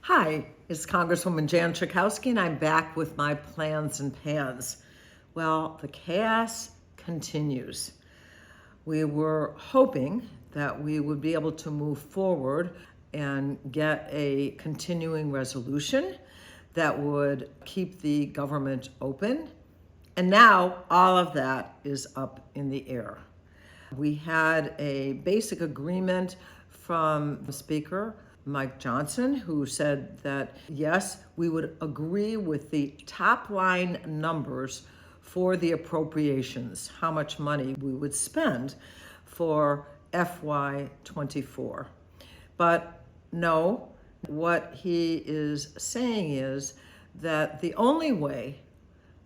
Hi, it's Congresswoman Jan Schakowsky, and I'm back with my plans and pans. Well, the chaos continues. We were hoping that we would be able to move forward and get a continuing resolution that would keep the government open. And now all of that is up in the air. We had a basic agreement from the Speaker, Mike Johnson, who said that, yes, we would agree with the top line numbers for the appropriations, how much money we would spend for FY24. But no, what he is saying is that the only way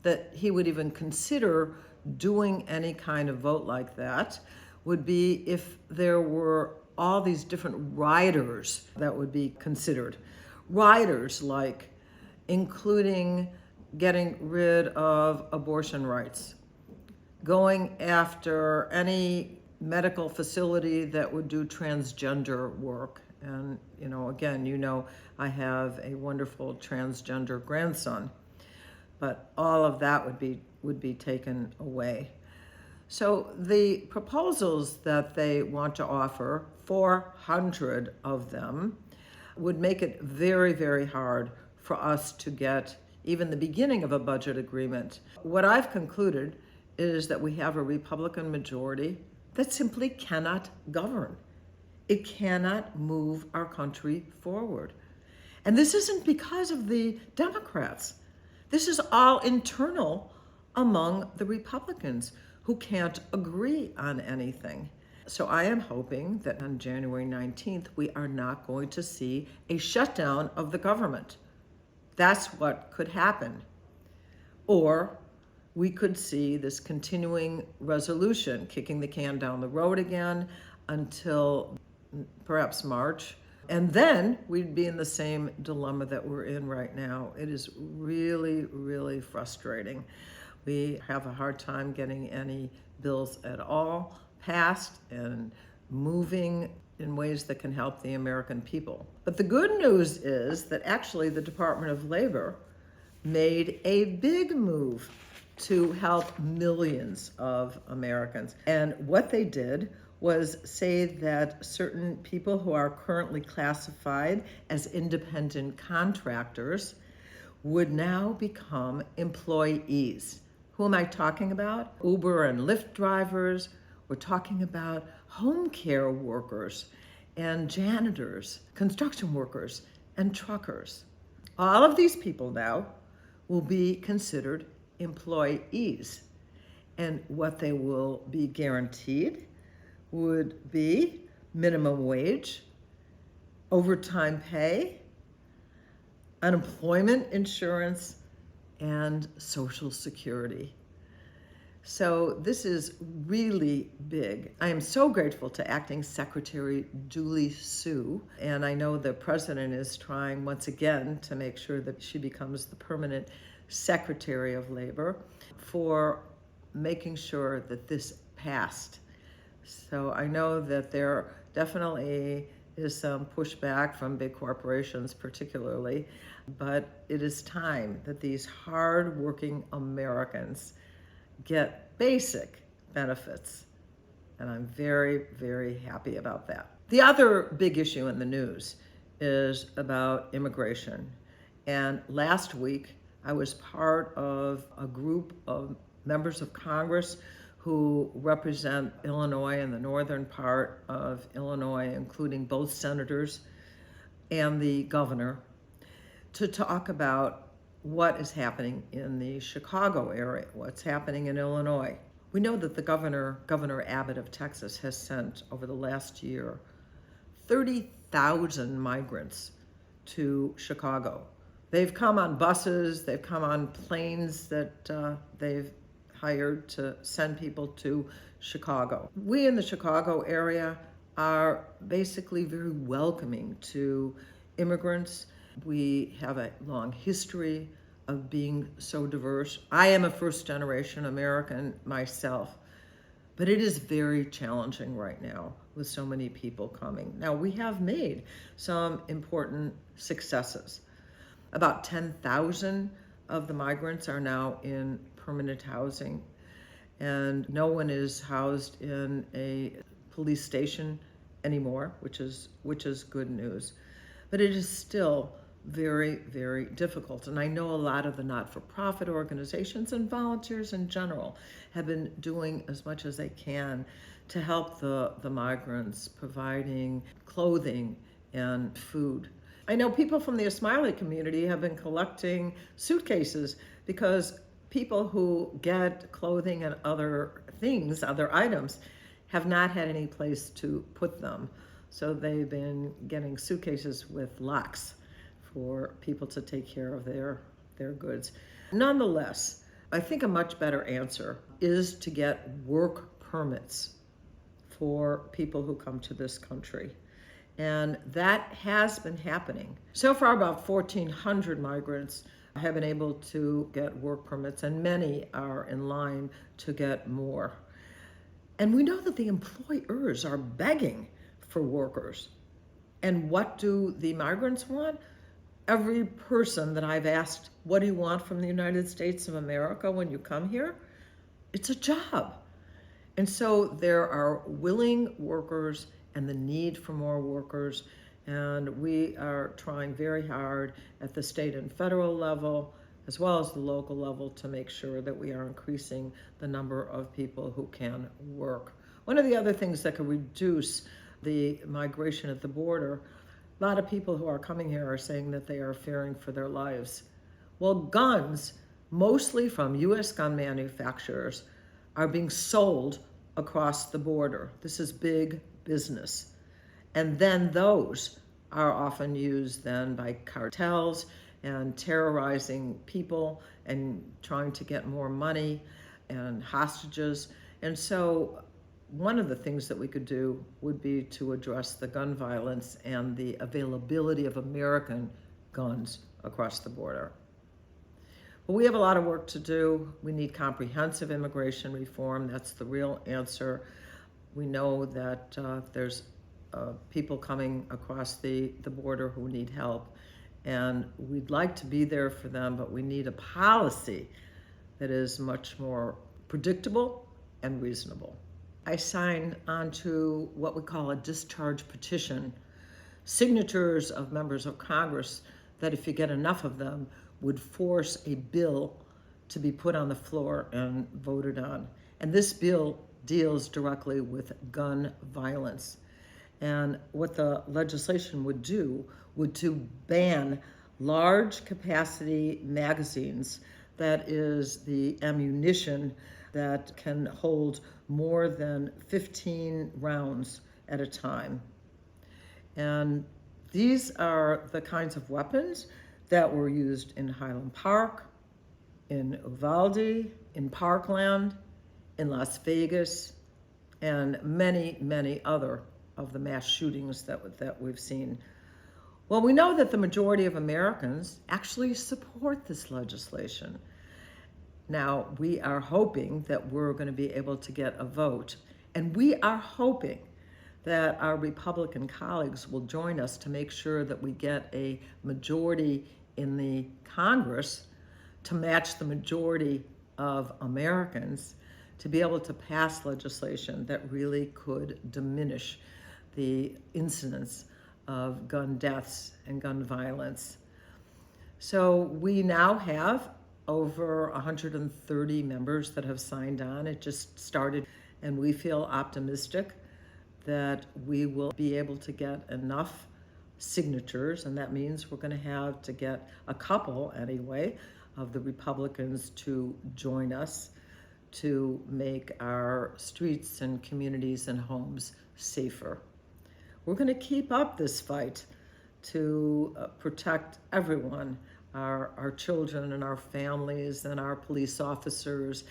that he would even consider doing any kind of vote like that would be if there were all these different riders that would be considered. Riders like including getting rid of abortion rights, going after any medical facility that would do transgender work. And, again, I have a wonderful transgender grandson, but all of that would be taken away. So the proposals that they want to offer, 400 of them, would make it very, very hard for us to get even the beginning of a budget agreement. What I've concluded is that we have a Republican majority that simply cannot govern. It cannot move our country forward. And this isn't because of the Democrats. This is all internal among the Republicans who can't agree on anything. So I am hoping that on January 19th, we are not going to see a shutdown of the government. That's what could happen. Or we could see this continuing resolution kicking the can down the road again until perhaps March. And then we'd be in the same dilemma that we're in right now. It is really, really frustrating. We have a hard time getting any bills at all passed and moving in ways that can help the American people. But the good news is that actually the Department of Labor made a big move to help millions of Americans. And what they did was say that certain people who are currently classified as independent contractors would now become employees. Who am I talking about? Uber and Lyft drivers. We're talking about home care workers and janitors, construction workers, and truckers. All of these people now will be considered employees. And what they will be guaranteed would be minimum wage, overtime pay, unemployment insurance, and Social Security. So this is really big. I am so grateful to Acting Secretary Julie Su, and I know the president is trying once again to make sure that she becomes the permanent Secretary of Labor for making sure that this passed. So I know that there definitely is some pushback from big corporations particularly, but it is time that these hard-working Americans get basic benefits. And I'm very, very happy about that. The other big issue in the news is about immigration. And last week, I was part of a group of members of Congress who represent Illinois and the northern part of Illinois, including both senators and the governor, to talk about what is happening in the Chicago area, what's happening in Illinois. We know that the Governor Abbott of Texas, has sent over the last year 30,000 migrants to Chicago. They've come on buses, they've come on planes that they've hired to send people to Chicago. We in the Chicago area are basically very welcoming to immigrants. We have a long history of being so diverse. I am a first-generation American myself, but it is very challenging right now with so many people coming. Now, we have made some important successes. About 10,000 of the migrants are now in permanent housing, and no one is housed in a police station anymore, which is good news. But it is still very, very difficult. And I know a lot of the not-for-profit organizations and volunteers in general have been doing as much as they can to help the migrants, providing clothing and food. I know people from the Ismaili community have been collecting suitcases because people who get clothing and other things, other items, have not had any place to put them. So they've been getting suitcases with locks for people to take care of their goods. Nonetheless, I think a much better answer is to get work permits for people who come to this country. And that has been happening. So far, about 1,400 migrants have been able to get work permits, and many are in line to get more. And we know that the employers are begging for workers. And what do the migrants want? Every person that I've asked, what do you want from the United States of America when you come here? It's a job. And so there are willing workers and the need for more workers. And we are trying very hard at the state and federal level, as well as the local level, to make sure that we are increasing the number of people who can work. One of the other things that could reduce the migration at the border, a lot of people who are coming here are saying that they are fearing for their lives. Well, guns, mostly from U.S. gun manufacturers, are being sold across the border. This is big business. And then those are often used then by cartels and terrorizing people and trying to get more money and hostages. And so one of the things that we could do would be to address the gun violence and the availability of American guns across the border. But we have a lot of work to do. We need comprehensive immigration reform. That's the real answer. We know that there's people coming across the border who need help, and we'd like to be there for them, but we need a policy that is much more predictable and reasonable. I signed onto what we call a discharge petition, signatures of members of Congress that, if you get enough of them, would force a bill to be put on the floor and voted on. And this bill deals directly with gun violence. And what the legislation would do would to ban large capacity magazines, that is the ammunition that can hold more than 15 rounds at a time. And these are the kinds of weapons that were used in Highland Park, in Uvalde, in Parkland, in Las Vegas, and many, many other of the mass shootings that we've seen. Well, we know that the majority of Americans actually support this legislation. Now, we are hoping that we're going to be able to get a vote, and we are hoping that our Republican colleagues will join us to make sure that we get a majority in the Congress to match the majority of Americans to be able to pass legislation that really could diminish the incidence of gun deaths and gun violence. So we now have over 130 members that have signed on. It just started, and we feel optimistic that we will be able to get enough signatures, and that means we're going to have to get a couple, anyway, of the Republicans to join us to make our streets and communities and homes safer. We're going to keep up this fight to protect everyone, our children and our families and our police officers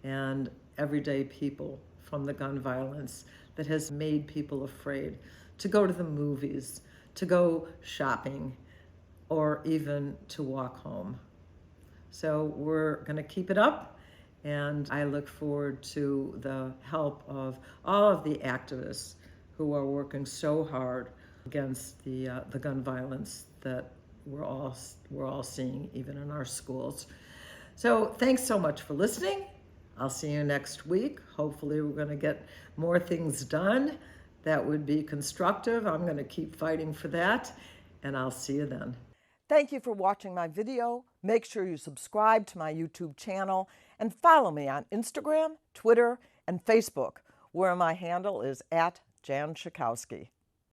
and everyday people from the gun violence that has made people afraid to go to the movies, to go shopping, or even to walk home. So we're going to keep it up, and I look forward to the help of all of the activists who are working so hard against the gun violence that we're all seeing, even in our schools. So thanks so much for listening. I'll see you next week. Hopefully we're going to get more things done that would be constructive. I'm going to keep fighting for that, and I'll see you then. Thank you for watching my video. Make sure you subscribe to my YouTube channel and follow me on Instagram, Twitter, and Facebook, where my handle is @Jan Schakowsky.